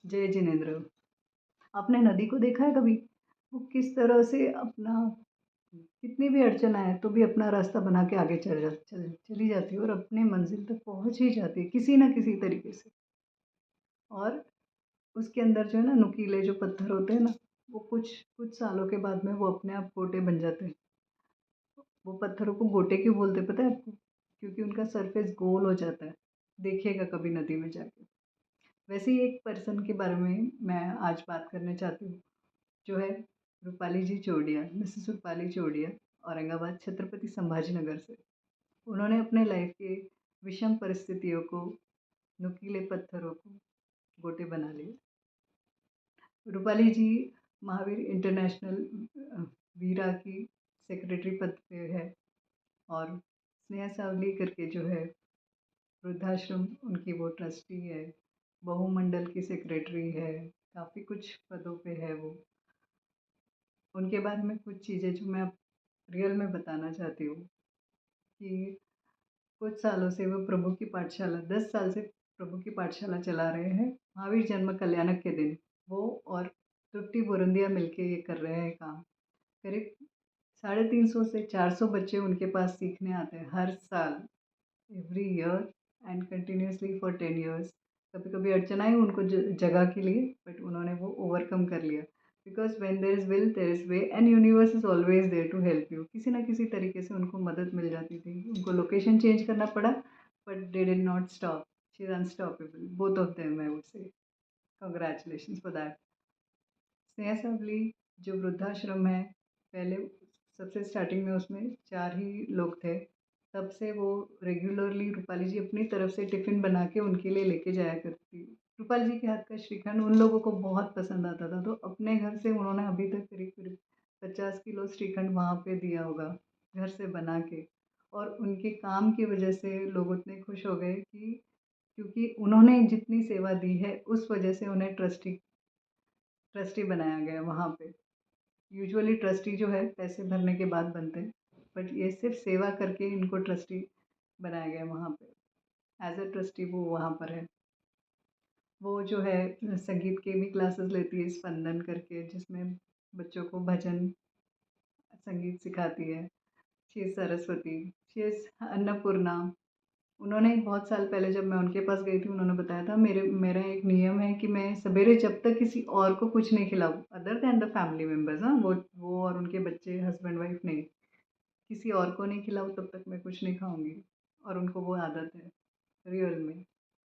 जय जिनेंद्र। आपने नदी को देखा है कभी? वो किस तरह से अपना कितनी भी अड़चन आए तो भी अपना रास्ता बना के आगे चली जाती है और अपनी मंजिल तक पहुँच ही जाती है किसी न किसी तरीके से। और उसके अंदर जो है ना नुकीले जो पत्थर होते हैं ना, वो कुछ कुछ सालों के बाद में वो अपने आप गोटे बन जाते हैं। वो पत्थरों को गोटे क्यों बोलते हैं पता है आपको? क्योंकि उनका सरफेस गोल हो जाता है। देखिएगा कभी नदी में जाके। वैसे ही एक पर्सन के बारे में मैं आज बात करना चाहती हूँ, जो है रूपाली जी चौड़िया, मिसेस रूपाली चौड़िया, औरंगाबाद छत्रपति संभाजी नगर से। उन्होंने अपने लाइफ के विषम परिस्थितियों को, नुकीले पत्थरों को गोटे बना लिए। रूपाली जी महावीर इंटरनेशनल वीरा की सेक्रेटरी पद पे है और स्नेहा सावली करके जो है वृद्धाश्रम उनकी वो ट्रस्टी है, बहुमंडल की सेक्रेटरी है, काफ़ी कुछ पदों पे है वो। उनके बारे में कुछ चीज़ें जो मैं रियल में बताना चाहती हूँ कि कुछ सालों से वो प्रभु की पाठशाला 10 साल से प्रभु की पाठशाला चला रहे हैं। महावीर जन्म कल्याणक के दिन वो और तृप्ति बोरंदिया मिलके ये कर रहे हैं काम। करीब 350 से 400 बच्चे उनके पास सीखने आते हैं हर साल, every year and continuously for 10 years. कभी-कभी अड़चन आई उनको जगह के लिए, बट उन्होंने वो ओवरकम कर लिया। Because when there is will there is way and universe is always there to help you. किसी न किसी तरीके से उनको मदद मिल जाती थी। उनको लोकेशन चेंज करना पड़ा, but they did not stop. She is unstoppable, both of them I would say. Congratulations for that. Sneha Sawali जो वृद्धाश्रम है, पहले सबसे स्टार्टिंग में उसमें 4 ही लोग थे। तब से वो रेगुलरली रूपाली जी अपनी तरफ से टिफ़िन बना के उनके लिए लेके जाया करती। रूपाली जी के हाथ का श्रीखंड उन लोगों को बहुत पसंद आता था, तो अपने घर से उन्होंने अभी तक करीब-करीब 50 किलो श्रीखंड वहाँ पे दिया होगा, घर से बना के। और उनके काम की वजह से लोग इतने खुश हो गए कि क्योंकि उन्होंने जितनी सेवा दी है, उस वजह से उन्हें ट्रस्टी ट्रस्टी बनाया गया वहाँ पे। यूजुअली ट्रस्टी जो है पैसे भरने के बाद बनते हैं, बट ये सिर्फ सेवा करके इनको ट्रस्टी बनाया गया वहाँ पे। एज अ ट्रस्टी वो वहाँ पर है। वो जो है संगीत की भी क्लासेस लेती है, स्पंदन करके, जिसमें बच्चों को भजन संगीत सिखाती है। She is Saraswati, she is Annapurna. उन्होंने बहुत साल पहले जब मैं उनके पास गई थी, उन्होंने बताया था मेरा एक नियम है कि मैं सवेरे जब तक किसी और को कुछ नहीं खिलाऊँ other than the family members, हाँ, वो और उनके बच्चे, हस्बैंड वाइफ नहीं, किसी और को नहीं खिलाऊँ तब तक मैं कुछ नहीं खाऊँगी। और उनको वो आदत है, रियल में।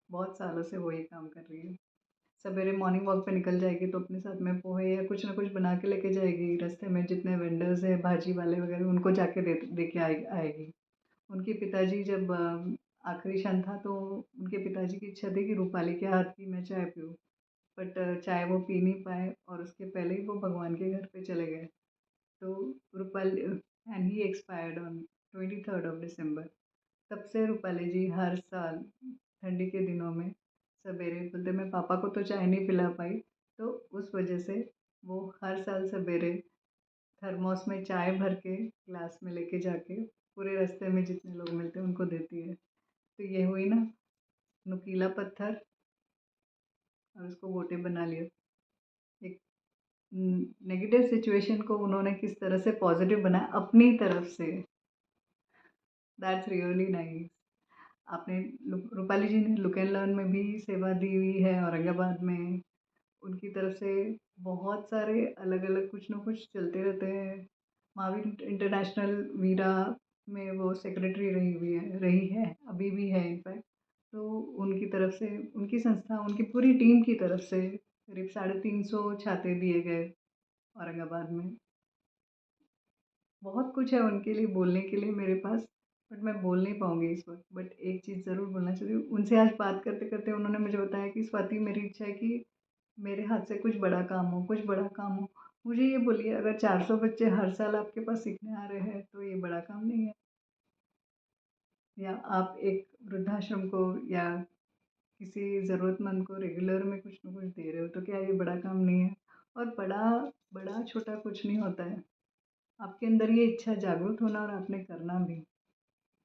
बहुत सालों से वो ये काम कर रही है। सवेरे मॉर्निंग वॉक पे निकल जाएगी तो अपने साथ में पोहे या कुछ ना कुछ बना के लेके जाएगी। रास्ते में जितने वेंडर्स हैं, भाजी वाले वगैरह, उनको जाके दे के आएगी। उनके पिताजी जब आखिरी क्षण था तो उनके पिताजी की इच्छा थी कि रूपाली के हाथ की मैं चाय पीऊँ, बट चाय वो पी नहीं पाए और उसके पहले ही वो भगवान के घर पे चले गए। तो Rupali and he expired on 23rd of December. तब से रूपाली जी हर साल ठंडी के दिनों में सवेरे बोलते मैं पापा को तो चाय नहीं पिला पाई, तो उस वजह से वो हर साल सवेरे थर्मोस में चाय भर के ग्लास में लेके जाके पूरे रास्ते में जितने लोग मिलते हैं उनको देती है। तो ये हुई ना नुकीला पत्थर, और उसको गोटे बना लिया। एक नेगेटिव सिचुएशन को उन्होंने किस तरह से पॉजिटिव बनाया अपनी तरफ से। That's really nice. आपने रूपाली जी ने लुक एंड लर्न में भी सेवा दी हुई है औरंगाबाद में। उनकी तरफ से बहुत सारे अलग-अलग कुछ ना कुछ चलते रहते हैं। महावीर इंटरनेशनल वीरा में वो सेक्रेटरी रही है, अभी भी है इनफैक्ट। तो उनकी तरफ से, उनकी संस्था, उनकी पूरी टीम की तरफ से करीब 350 छाते दिए गए औरंगाबाद में। बहुत कुछ है उनके लिए बोलने के लिए मेरे पास, बट मैं बोल नहीं पाऊँगी इस वक़्त। बट एक चीज़ ज़रूर बोलना चाहती हूँ, उनसे आज बात करते-करते उन्होंने मुझे बताया कि स्वाति मेरी इच्छा है कि मेरे हाथ से कुछ बड़ा काम हो, कुछ बड़ा काम हो। मुझे ये बोलिए अगर 400 बच्चे हर साल आपके पास सीखने आ रहे हैं, तो ये बड़ा काम नहीं है? या आप एक वृद्धाश्रम को या किसी ज़रूरतमंद को रेगुलर में कुछ न कुछ दे रहे हो, तो क्या ये बड़ा काम नहीं है? और बड़ा-छोटा कुछ नहीं होता है। आपके अंदर ये इच्छा जागृत होना और आपने करना भी,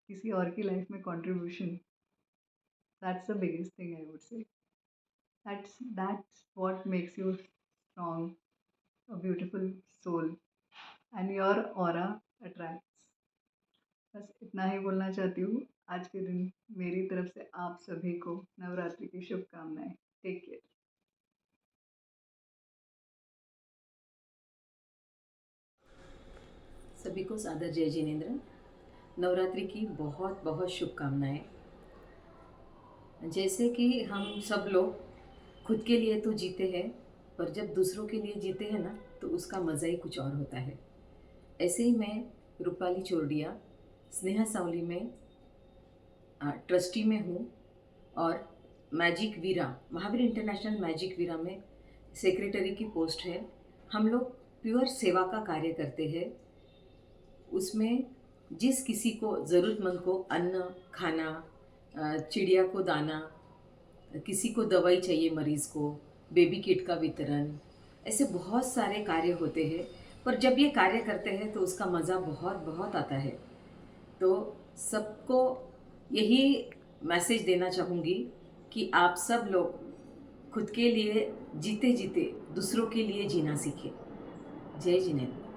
किसी और की लाइफ में contribution, that's the biggest thing I would से। That's what makes you strong, a beautiful soul, and your aura attracts. बस इतना ही बोलना चाहती हूँ। आज के दिन मेरी तरफ से आप सभी को नवरात्रि की शुभकामनाएँ। Take care. सभी को सादर जय जिनेन्द्र। नवरात्रि की बहुत बहुत शुभकामनाएं। जैसे कि हम सब लोग खुद के लिए तो जीते हैं, पर जब दूसरों के लिए जीते हैं ना, तो उसका मज़ा ही कुछ और होता है। ऐसे ही मैं रूपाली चोरडिया स्नेहा सावली में ट्रस्टी में हूँ, और मैजिक वीरा महावीर इंटरनेशनल मैजिक वीरा में सेक्रेटरी की पोस्ट है। हम लोग प्योर सेवा का कार्य करते हैं। उसमें जिस किसी को ज़रूरतमंद को अन्न खाना, चिड़िया को दाना, किसी को दवाई चाहिए, मरीज़ को बेबी किट का वितरण, ऐसे बहुत सारे कार्य होते हैं। पर जब ये कार्य करते हैं तो उसका मज़ा बहुत बहुत आता है। तो सबको यही मैसेज देना चाहूँगी कि आप सब लोग खुद के लिए जीते जीते दूसरों के लिए जीना सीखें। जय जिनेन्द्र।